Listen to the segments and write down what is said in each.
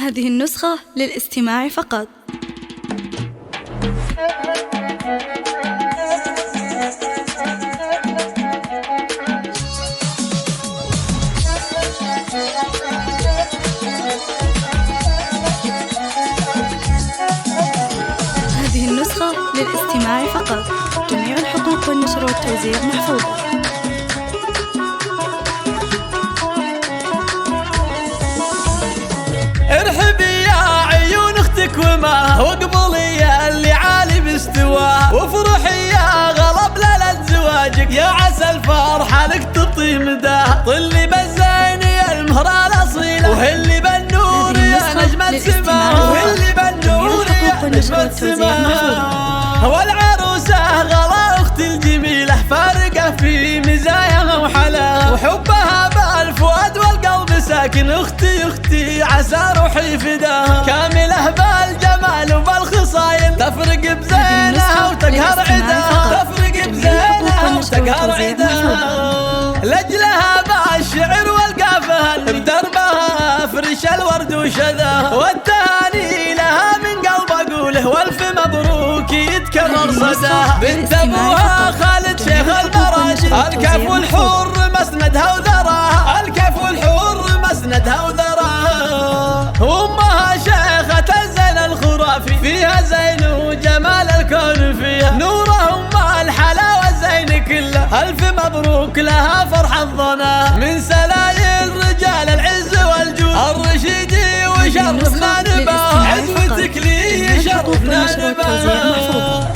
هذه النسخة للاستماع فقط. هذه النسخة للاستماع فقط. جميع الحقوق والنشر والتوزيع محفوظة. ارحبي يا عيون اختك وما واقبلي يا اللي عالي باستواه، وافرحي يا غلب ليلة زواجك، يا عسى الفرحة لك تطي مداه. طلي بالزين يا المهرة الأصيلة، وهلي بالنور يا نجمة سماه، وهلي بالنور يا نجمة سماه. والعروسة غلا اختي الجميلة، فارقة في مزاياها وحلاها، وحبها بالفؤاد والقلب ساكن. اختي عسى روحي فداها، كاملة بالجمال وبالخصايل، تفرق بزينها وتقهر عداها، تفرق بزينها وتقهر عداها. لجلها بالشعر والقافها، بدربها فرش الورد وشذاها، والتهاني لها من قلب اقوله، والف مبروك يتكرر صداها. بنت ابوها خالد شيخ المراجل، الكف والحور مسندها وذراها، الكف والحور مسندها وذراها. وامها شيخة الزين الخرافي، فيها زين وجمال الكون فيها، نوره ام الحلاوة الزين كله، الف مبروك لها فرح الظنا. من سلايل رجال العز والجود، الرشيدي وشرفنا نباه، عزوتك لي يشرفنا نباه.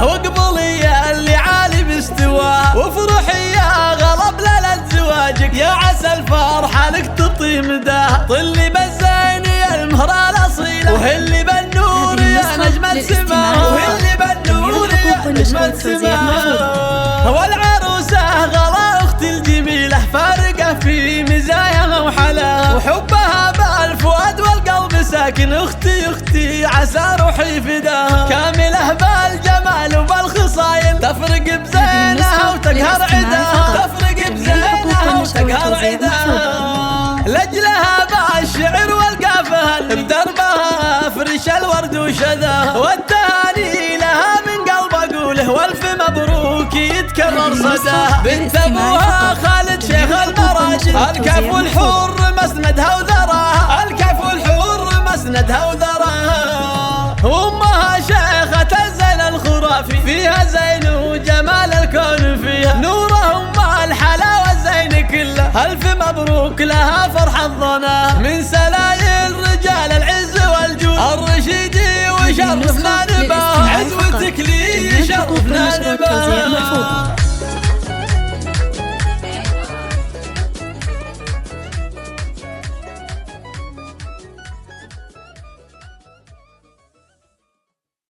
واقبلي يا اللي عالي باستواه، وافرحي يا غلب ليلة زواجك، يا عسى الفرحة لك تطي مداه. طلي بالزين يا المهرة الأصيلة، وهلي بالنور يا نجمة سماه، وهلي بالنور يا نجمة سماه. والعروسة غلا اختي الجميلة، فارقة في مزاياها وحلاها، وحبها بالفؤاد والقلب ساكن. اختي عسى روحي فداها، كاملة بالجمال وبالخصايل، تفرق بزينها وتقهر عداها، تفرق بزينها وتقهر عداها. لجلها بالشعر والقافها، بدربها فرش الورد وشذاها، والتهاني لها من قلب اقوله، والف مبروك يتكرر صداها. بنت ابوها خالد شيخ المراجل، الكف والحور مسندها وذراها، الكف والحور مسندها وذراها. وامها شيخة الزين الخرافي، فيها زين وجمال الكون فيها، نوره ام الحلاوة الزين كله، الف مبروك لها فرح الظنا. من سلايل رجال العز والجود، الرشيدي وشرفنا نباه، عزوتك لي يشرفنا نباه.